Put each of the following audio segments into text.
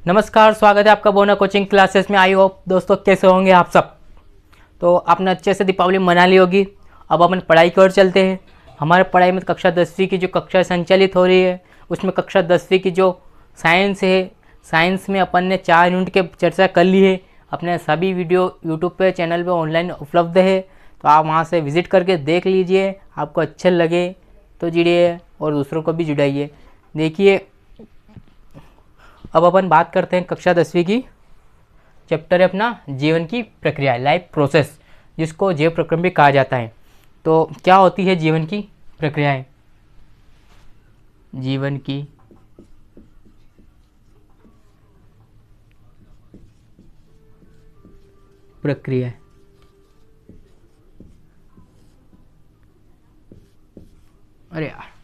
नमस्कार, स्वागत है आपका बोना कोचिंग क्लासेस में। आई होप दोस्तों कैसे होंगे आप सब। तो आपने अच्छे से दीपावली मना ली होगी। अब अपन पढ़ाई की ओर चलते हैं। हमारे पढ़ाई में कक्षा 10वीं की जो कक्षा संचालित हो रही है उसमें कक्षा 10वीं की जो साइंस है, साइंस में अपन ने 4 यूनिट के चर्चा कर ली है। अपने सभी वीडियो यूट्यूब पे चैनल पे ऑनलाइन उपलब्ध है, तो आप वहाँ से विज़िट करके देख लीजिए। आपको अच्छे लगे तो जुड़िए और दूसरों को भी जुड़ाइए। देखिए, अब अपन बात करते हैं कक्षा 10वीं की। चैप्टर है अपना जीवन की प्रक्रिया, लाइफ प्रोसेस, जिसको जीव प्रक्रम भी कहा जाता है। तो क्या होती है जीवन की प्रक्रियाएं? जीवन की प्रक्रिया, अरे यार,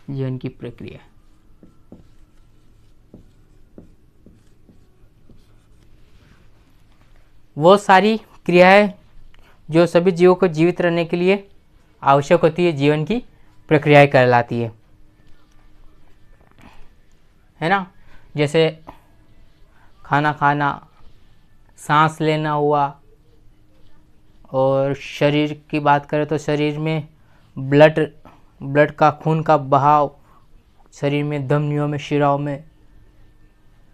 जीवन की प्रक्रिया वो सारी क्रियाएं जो सभी जीवों को जीवित रहने के लिए आवश्यक होती है, जीवन की प्रक्रियाएं कहलाती है ना। जैसे खाना खाना, सांस लेना हुआ, और शरीर की बात करें तो शरीर में ब्लड का, खून का बहाव, शरीर में धमनियों में, शिराओं में,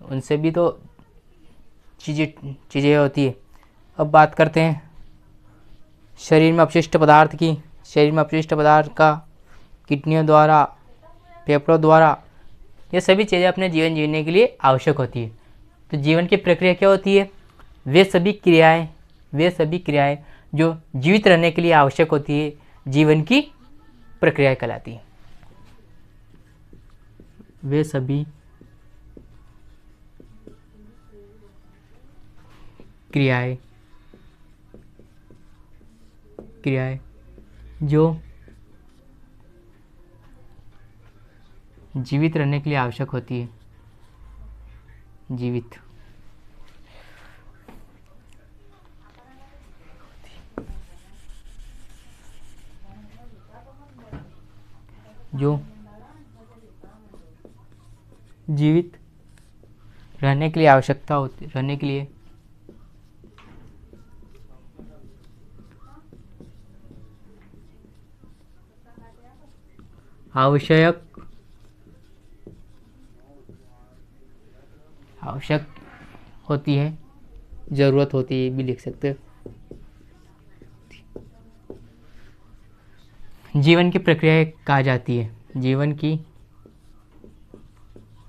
उनसे भी तो चीज़ें होती है। अब बात करते हैं शरीर में अपशिष्ट पदार्थ की। शरीर में अपशिष्ट पदार्थ का किडनियों द्वारा, फेफड़ों द्वारा, ये सभी चीज़ें अपने जीवन जीने के लिए आवश्यक होती है। तो जीवन की प्रक्रिया क्या होती है? वे सभी क्रियाएं जो जीवित रहने के लिए आवश्यक होती है, जीवन की प्रक्रिया कहलाती है। वे सभी क्रियाएं जो जीवित रहने के लिए आवश्यक होती है, जीवित जो जीवित रहने के लिए आवश्यकता होती, रहने के लिए आवश्यक होती है, जरूरत होती है भी लिख सकते हो। जीवन की प्रक्रिया कहा जाती है, जीवन की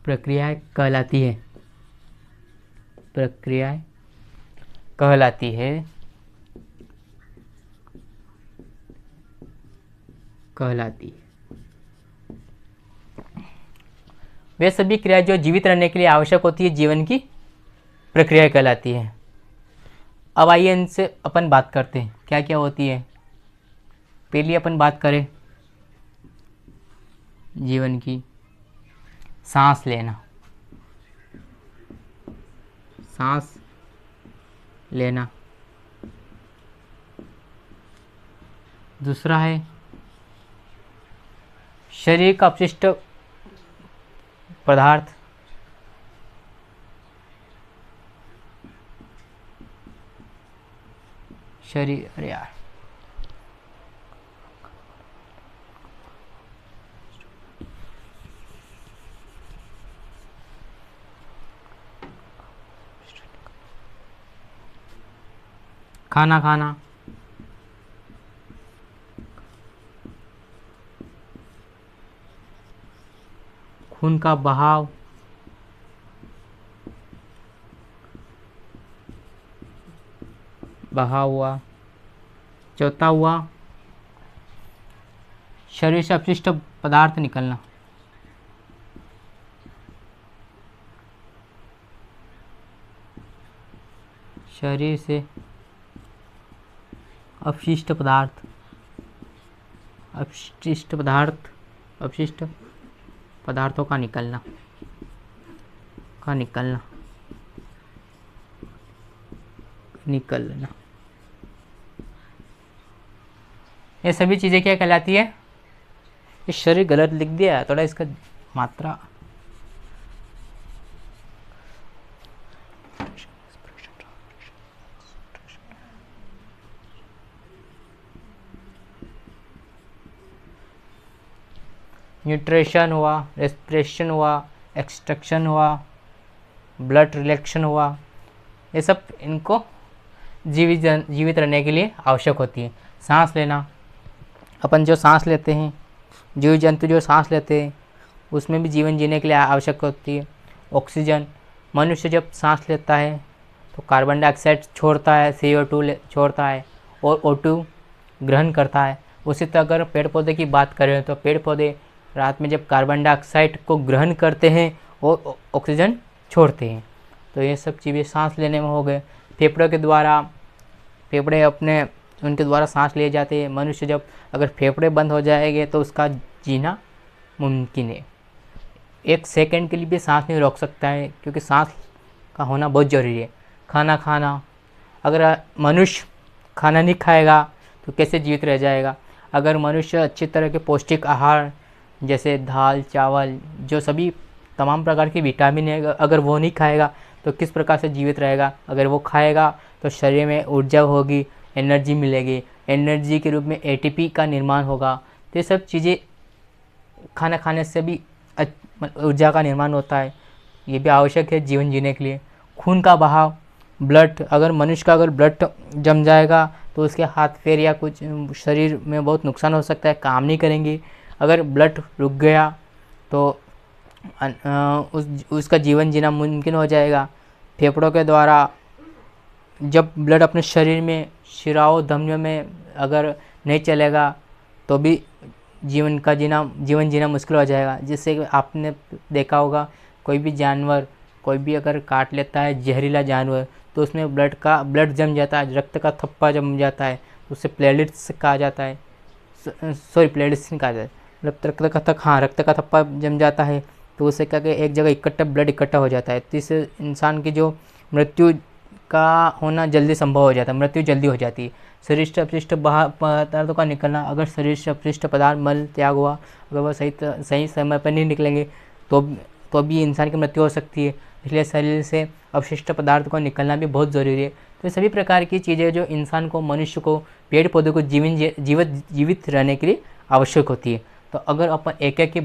प्रक्रिया कहलाती है, प्रक्रिया कहलाती है, वे सभी क्रियाएं जो जीवित रहने के लिए आवश्यक होती है, जीवन की प्रक्रिया कहलाती है। अब आइए इनसे अपन बात करते हैं क्या क्या होती है। पहली अपन बात करें जीवन की, सांस लेना। सांस लेना। दूसरा है शरीर का अपशिष्ट पदार्थ, शरीर, अरे यार, खाना खाना, खून का बहाव, हुआ। चौथा हुआ शरीर से अपशिष्ट पदार्थ निकलना। शरीर से अपशिष्ट पदार्थों का निकलना। निकलना। ये सभी चीज़ें क्या कहलाती है? ये शरीर गलत लिख दिया है, थोड़ा इसका मात्रा न्यूट्रिशन हुआ, रेस्पिरेशन हुआ, एक्सट्रैक्शन हुआ, ब्लड रिलेक्शन हुआ, ये सब इनको जीवित रहने के लिए आवश्यक होती है। सांस लेना, अपन जो सांस लेते हैं, जीव जंतु जो सांस लेते हैं उसमें भी जीवन जीने के लिए आवश्यक होती है। ऑक्सीजन, मनुष्य जब सांस लेता है तो कार्बन डाइऑक्साइड छोड़ता है, CO2 छोड़ता है और O2 ग्रहण करता है। उसी तरह अगर पेड़ पौधे की बात करें तो पेड़ पौधे रात में जब कार्बन डाइऑक्साइड को ग्रहण करते हैं और ऑक्सीजन छोड़ते हैं। तो ये सब चीज़ें सांस लेने में हो गए। फेफड़ों के द्वारा, फेफड़े अपने उनके द्वारा सांस लिए जाते हैं। मनुष्य जब अगर फेफड़े बंद हो जाएंगे तो उसका जीना मुमकिन है। 1 सेकंड के लिए भी सांस नहीं रोक सकता है, क्योंकि सांस का होना बहुत ज़रूरी है। खाना खाना, अगर मनुष्य खाना नहीं खाएगा तो कैसे जीवित रह जाएगा? अगर मनुष्य अच्छी तरह के पौष्टिक आहार जैसे दाल चावल, जो सभी तमाम प्रकार की विटामिन है, अगर वो नहीं खाएगा तो किस प्रकार से जीवित रहेगा? अगर वो खाएगा तो शरीर में ऊर्जा होगी, एनर्जी मिलेगी, एनर्जी के रूप में ATP का निर्माण होगा। तो ये सब चीज़ें खाना खाने से भी ऊर्जा का निर्माण होता है। ये भी आवश्यक है जीवन जीने के लिए। खून का बहाव, ब्लड, अगर मनुष्य का अगर ब्लड जम जाएगा तो उसके हाथ पैर या कुछ शरीर में बहुत नुकसान हो सकता है, काम नहीं करेंगे। अगर ब्लड रुक गया तो उसका जीवन जीना मुमकिन हो जाएगा। फेफड़ों के द्वारा जब ब्लड अपने शरीर में, शिराओं, धमनियों में अगर नहीं चलेगा तो भी जीवन जीना मुश्किल हो जाएगा। जिससे कि आपने देखा होगा कोई भी जानवर, कोई भी अगर काट लेता है जहरीला जानवर तो उसमें ब्लड जम जाता है, रक्त का थप्पा जम जाता है, उसे प्लेटलेट्स कहा जाता है। प्लेटलेट्स नहीं कहा जाता है, मतलब रक्त का थप्पा जम जाता है। तो उससे क्या कि एक जगह ब्लड इकट्ठा हो जाता है, तो इससे इंसान की जो मृत्यु का होना जल्दी संभव हो जाता है, मृत्यु जल्दी हो जाती है। शरीर से अपशिष्ट पदार्थों का निकलना, अगर शरीर से अपशिष्ट पदार्थ मल त्याग हुआ, अगर वह सही समय पर नहीं निकलेंगे तो भी इंसान की मृत्यु हो सकती है। इसलिए शरीर से अपशिष्ट पदार्थ को निकलना भी बहुत ज़रूरी है। तो सभी प्रकार की चीज़ें जो इंसान को, मनुष्य को, पेड़ पौधों को जीवित रहने के लिए आवश्यक होती है। तो अगर अपन एक एक की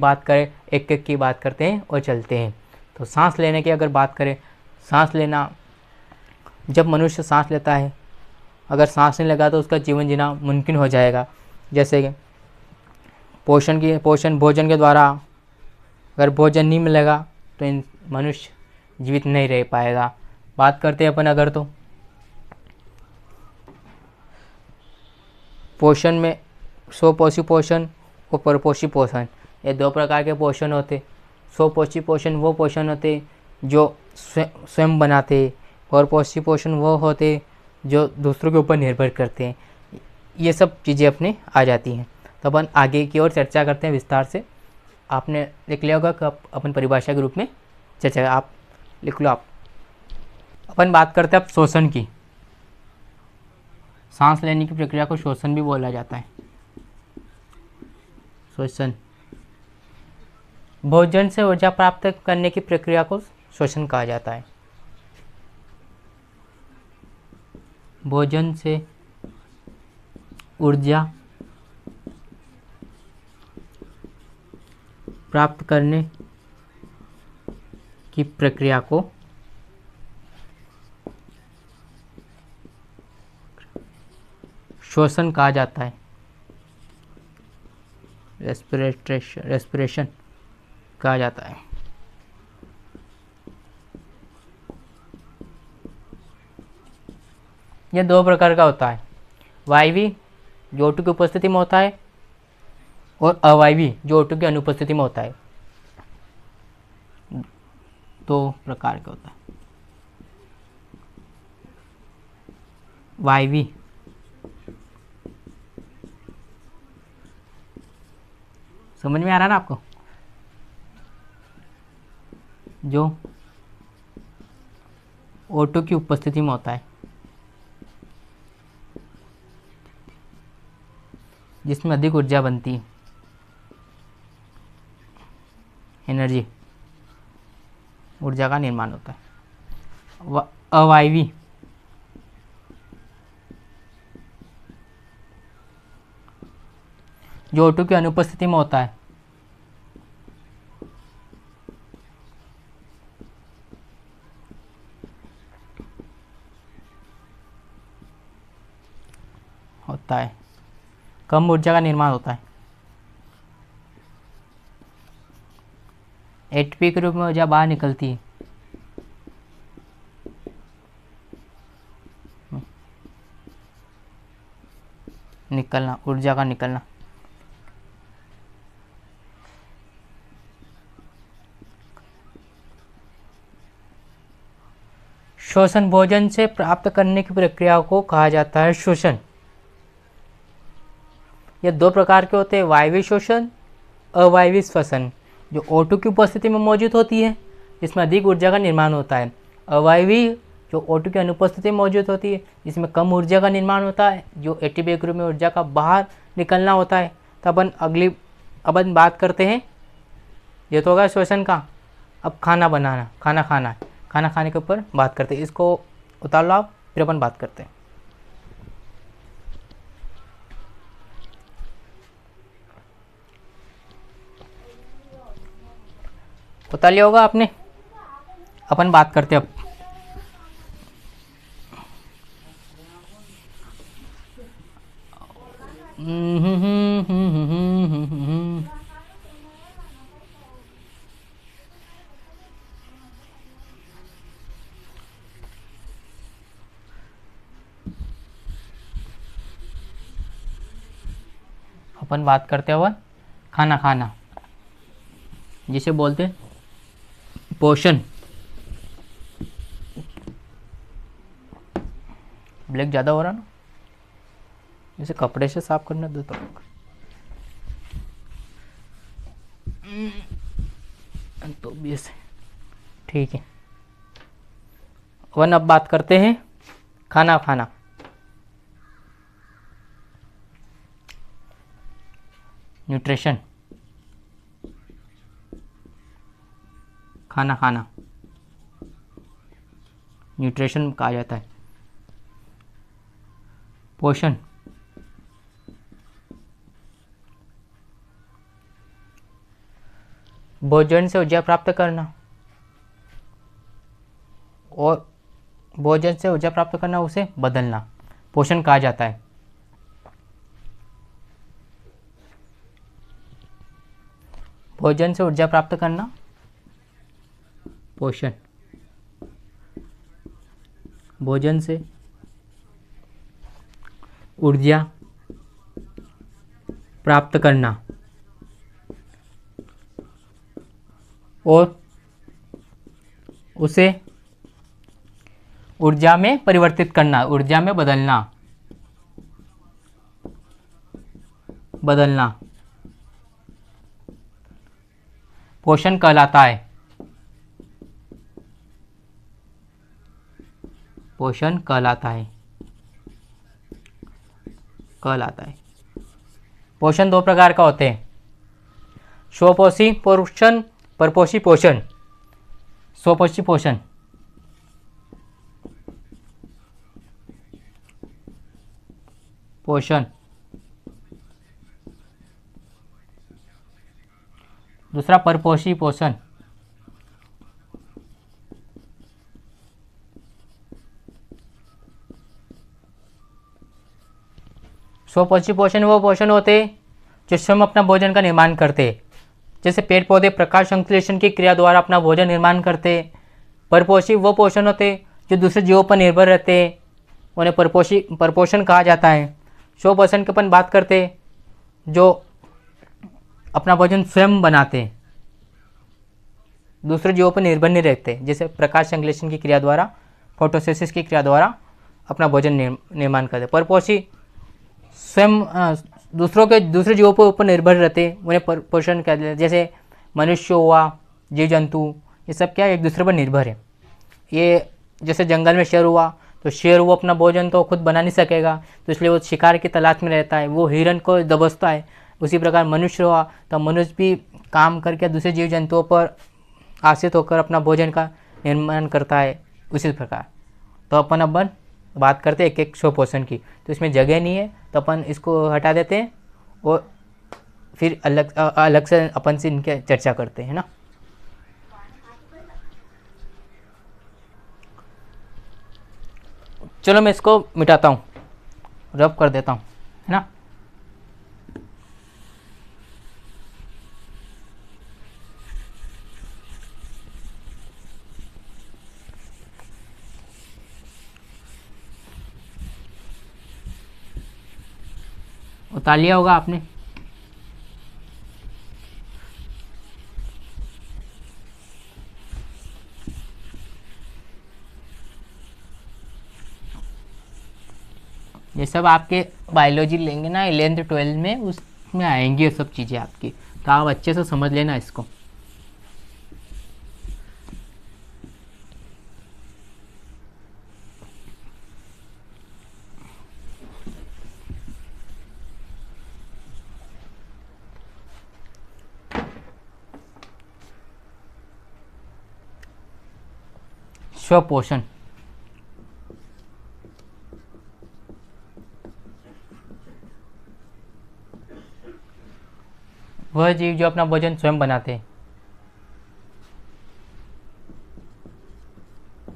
बात करते हैं और चलते हैं। तो सांस लेने की अगर बात करें, सांस लेना, जब मनुष्य सांस लेता है, अगर सांस नहीं लगा तो उसका जीवन जीना मुमकिन हो जाएगा। जैसे कि भोजन के द्वारा अगर भोजन नहीं मिलेगा तो मनुष्य जीवित नहीं रह पाएगा। बात करते हैं अपन अगर तो पोषण में स्वपोषी पोषण और परपोषी पोषण, ये 2 प्रकार के पोषण होते। स्वपोषी पोषण वो पोषण होते जो स्वयं बनाते, परपोषी पोषण वो होते जो दूसरों के ऊपर निर्भर करते हैं। ये सब चीज़ें अपने आ जाती हैं। तो अपन आगे की ओर चर्चा करते हैं विस्तार से। आपने लिख लिया होगा कि अपन परिभाषा के रूप में चर्चा, आप लिख लो। आप अपन बात करते हैं अब श्वसन की। सांस लेने की प्रक्रिया को श्वसन भी बोला जाता है। श्वसन, भोजन से ऊर्जा प्राप्त करने की प्रक्रिया को श्वसन कहा जाता है। भोजन से ऊर्जा प्राप्त करने की प्रक्रिया को श्वसन कहा जाता है। रेस्पिरेशन कहा जाता है। यह 2 प्रकार का होता है, वायवी जो O2 की उपस्थिति में होता है और अवायवी जो O2 की अनुपस्थिति में होता है। 2 प्रकार का होता है। वायवी समझ में आ रहा है ना आपको? जो O2 की उपस्थिति में होता है, जिसमें अधिक ऊर्जा बनती है, एनर्जी, ऊर्जा का निर्माण होता है। अवायवी, जो O2 की अनुपस्थिति में होता है। कम ऊर्जा का निर्माण होता है। एटीपी के रूप में ऊर्जा बाहर निकलती है। निकलना, ऊर्जा का निकलना। शोषण, भोजन से प्राप्त करने की प्रक्रिया को कहा जाता है शोषण। ये दो प्रकार के होते हैं, वायवीय शोषण, अवायवीय श्वसन। जो O2 की उपस्थिति में मौजूद होती है, जिसमें अधिक ऊर्जा का निर्माण होता है। अवायवीय, जो O2 की अनुपस्थिति में मौजूद होती है, जिसमें कम ऊर्जा का निर्माण होता है, जो एटीपी के रूप में ऊर्जा का बाहर निकलना होता है। तो अपन बात करते हैं, ये तो होगा श्वसन का। अब खाना बनाना, खाना खाना है, खाना खाने के ऊपर बात करते हैं। इसको उतार लो आप, फिर अपन बात करते हैं। उतार लिया होगा आपने, अपन बात करते हैं अब। अपन बात करते हैं अब खाना खाना, जिसे बोलते हैं पोषण। ब्लैक ज़्यादा हो रहा ना, इसे कपड़े से साफ करना दो तो भी ऐसे ठीक है। अब बात करते हैं खाना खाना। न्यूट्रिशन, खाना खाना, न्यूट्रिशन कहा जाता है। पोषण, भोजन से ऊर्जा प्राप्त करना, और भोजन से ऊर्जा प्राप्त करना, उसे बदलना, पोषण कहा जाता है। भोजन से ऊर्जा प्राप्त करना, पोषण। भोजन से ऊर्जा प्राप्त करना और उसे ऊर्जा में परिवर्तित करना, ऊर्जा में बदलना, पोषण कहलाता है। पोषण कहलाता है। पोषण दो प्रकार का होते हैं, स्वपोषी पोषण, परपोषी पोषण। स्वपोषी पोषण, दूसरा परपोषी पोषण। स्वपोषी पोषण वो पोषण होते जो स्वयं अपना भोजन का निर्माण करते, जैसे पेड़ पौधे प्रकाश संश्लेषण की क्रिया द्वारा अपना भोजन निर्माण करते। परपोषी वो पोषण होते जो दूसरे जीवों पर निर्भर रहते, उन्हें परपोषण कहा जाता है। स्वपोषण की अपन बात करते जो अपना भोजन स्वयं बनाते, दूसरे जीवों पर निर्भर नहीं रहते, जैसे प्रकाश संश्लेषण की क्रिया द्वारा, फोटोसिंथेसिस की क्रिया द्वारा अपना भोजन निर्माण करते। परपोषी स्वयं दूसरे जीवों पर ऊपर निर्भर रहते, उन्हें पोषण कहते हैं। जैसे मनुष्य हुआ, जीव जंतु, ये सब क्या एक दूसरे पर निर्भर है। ये जैसे जंगल में शेर हुआ तो शेर वो अपना भोजन तो खुद बना नहीं सकेगा, तो इसलिए वो शिकार की तलाश में रहता है, वो हिरन को दबोचता है। उसी प्रकार मनुष्य हुआ, तो मनुष्य भी काम करके दूसरे जीव जंतुओं पर आश्रित होकर अपना भोजन का निर्माण करता है। उसी प्रकार तो अपन बात करते हैं एक एक शो पोषण की, तो इसमें जगह नहीं है तो अपन इसको हटा देते हैं और फिर अलग अलग से अपन से इनके चर्चा करते हैं ना। चलो मैं इसको मिटाता हूँ, रब कर देता हूँ, है ना। उतार लिया होगा आपने। ये सब आपके बायोलॉजी लेंगे ना 11th-12th में, उसमें आएंगी ये सब चीज़ें आपकी, तो आप अच्छे से समझ लेना इसको। स्वपोषण, वह जीव जो अपना भोजन स्वयं बनाते हैं,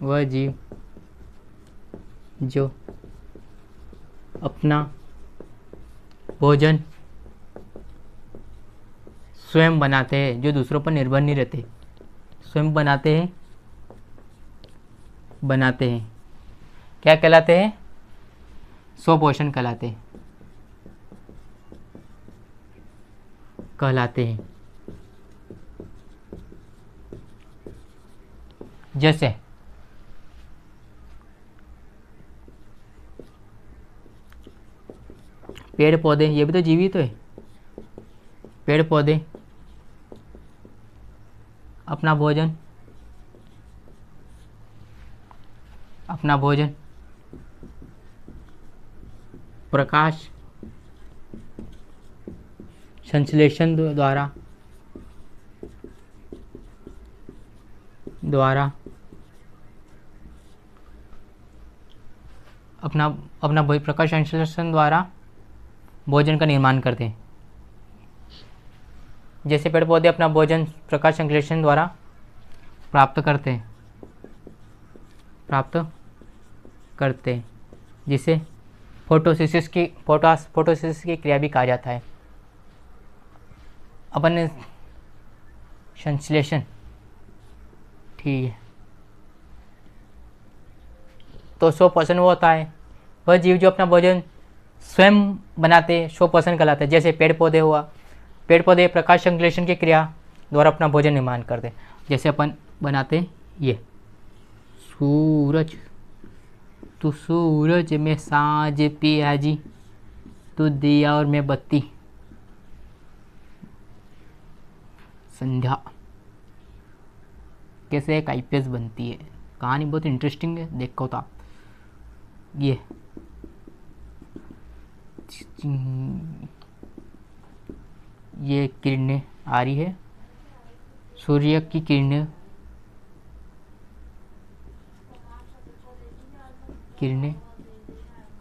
वह जीव जो अपना भोजन स्वयं बनाते हैं, जो दूसरों पर निर्भर नहीं रहते, स्वयं बनाते हैं, क्या कहलाते हैं? स्वपोषण कहलाते हैं। जैसे पेड़ पौधे, ये भी तो जीवित है। पेड़ पौधे अपना भोजन प्रकाश संश्लेषण द्वारा प्रकाश संश्लेषण द्वारा भोजन का निर्माण करते हैं। जैसे पेड़ पौधे अपना भोजन प्रकाश संश्लेषण द्वारा प्राप्त करते हैं, जिसे फोटोसिंथेसिस की क्रिया भी कहा जाता है। अपन ने संश्लेषण, ठीक है। तो स्वपोषण वो होता है, वह जीव जो अपना भोजन स्वयं बनाते, स्वपोषण कहलाते हैं। जैसे पेड़ पौधे प्रकाश संश्लेषण की क्रिया द्वारा अपना भोजन निर्माण करते। जैसे अपन बनाते ये सूरज, तू सूरज में साँझ पियाजी, तू दिया और मैं बत्ती, संध्या। कैसे एक आईपीएस बनती है, कहानी बहुत इंटरेस्टिंग है, देखो तो आप। ये किरणें आ रही है, सूर्य की किरणें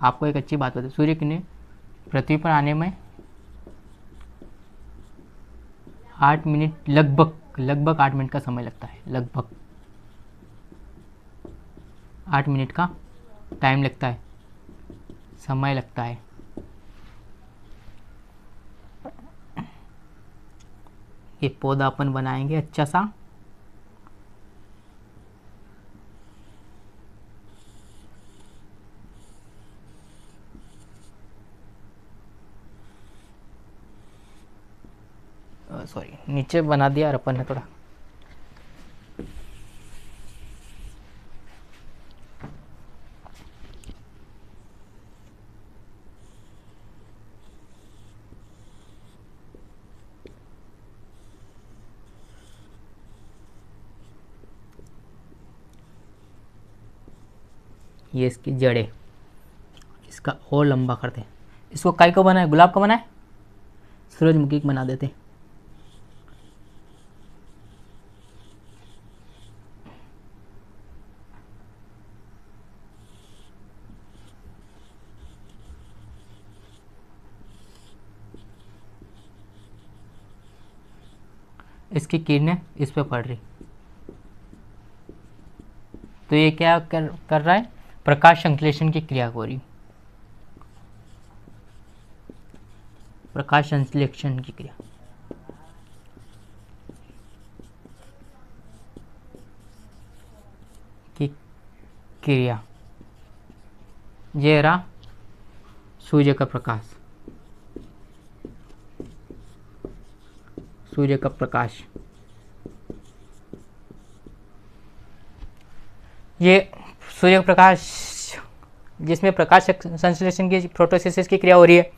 आपको एक अच्छी बात बता, सूर्य किरणें पृथ्वी पर आने में 8 मिनट, लगभग 8 मिनट का समय लगता है। लगभग 8 मिनट का टाइम लगता है, समय लगता है। ये पौधा अपन बनाएंगे अच्छा सा, सॉरी नीचे बना दिया और अपन ने थोड़ा। ये इसकी जड़ें, इसका और लंबा करते हैं। इसको काय को बनाए, गुलाब का बनाए, सूरजमुखी बना देते हैं। इसकी किरणें इस पे पड़ रही, तो ये क्या कर रहा है, प्रकाश संश्लेषण की क्रिया हो रही, प्रकाश संश्लेषण की क्रिया। की क्रिया, ये रहा सूर्य का प्रकाश, सूर्य का प्रकाश। ये सूर्य प्रकाश जिसमें प्रकाश संश्लेषण की फोटोसिंथेसिस की क्रिया हो रही है,